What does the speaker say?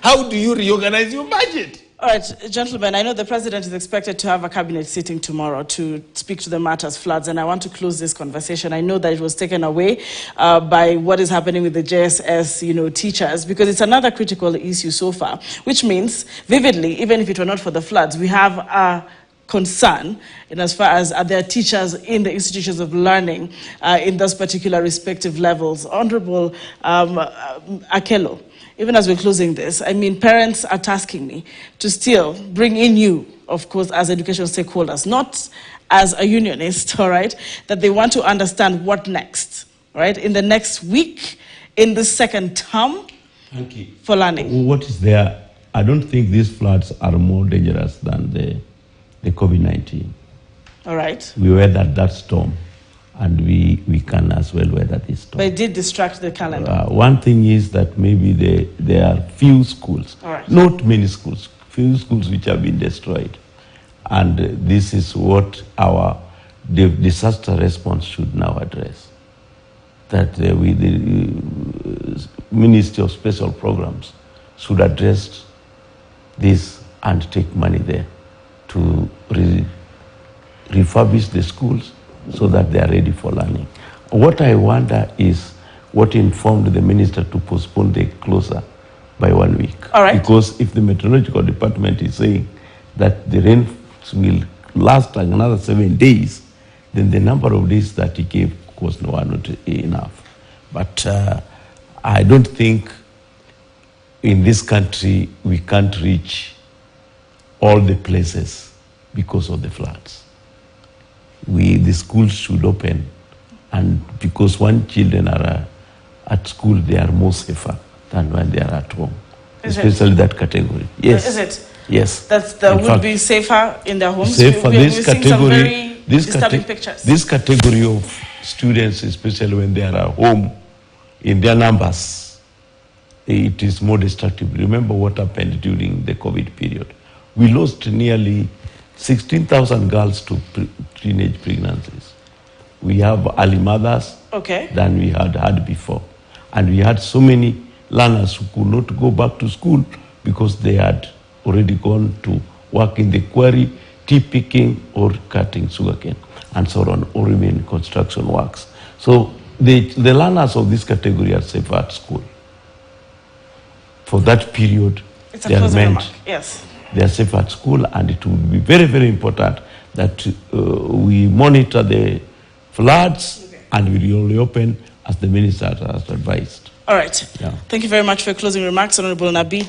How do you reorganize your budget? All right, gentlemen, I know the president is expected to have a cabinet sitting tomorrow to speak to the matters floods, and I want to close this conversation. I know that it was taken away by what is happening with the JSS, teachers, because it's another critical issue so far, which means, vividly, even if it were not for the floods, we have a concern in as far as are there teachers in the institutions of learning in those particular respective levels. Honorable Akello, even as we're closing this, I mean, parents are tasking me to still bring in you, of course, as education stakeholders, not as a unionist, all right, that they want to understand what next, right, in the next week, in the second term for learning. What is there? I don't think these floods are more dangerous than the COVID-19. All right. We weathered that storm, and we can as well weather this storm. But it did distract the calendar. One thing is that maybe there are few schools, not many schools, few schools which have been destroyed. And this is what our disaster response should now address. That the Ministry of Special Programs should address this and take money there to refurbish the schools so that they are ready for learning. What I wonder is what informed the minister to postpone the closure by 1 week. All right. Because if the meteorological department is saying that the rain will last like another 7 days, then the number of days that he gave was not enough. But I don't think in this country we can't reach all the places because of the floods. The schools should open, and because when children are at school, they are more safer than when they are at home, especially that category. Yes. Is it? Yes. That would be safer in their homes? Safer. We've seen some very disturbing pictures. This category of students, especially when they are at home, in their numbers, it is more destructive. Remember what happened during the COVID period. We lost nearly 16,000 girls to teenage pregnancies. We have early mothers than we had before. And we had so many learners who could not go back to school because they had already gone to work in the quarry, tea picking or cutting sugarcane, and so on, or even construction works. So the learners of this category are safe at school. For that period, they are meant. Yes. They are safe at school, and it would be very, very important that we monitor the floods and we will reopen as the minister has advised. All right. Yeah. Thank you very much for your closing remarks, Honorable Nabi.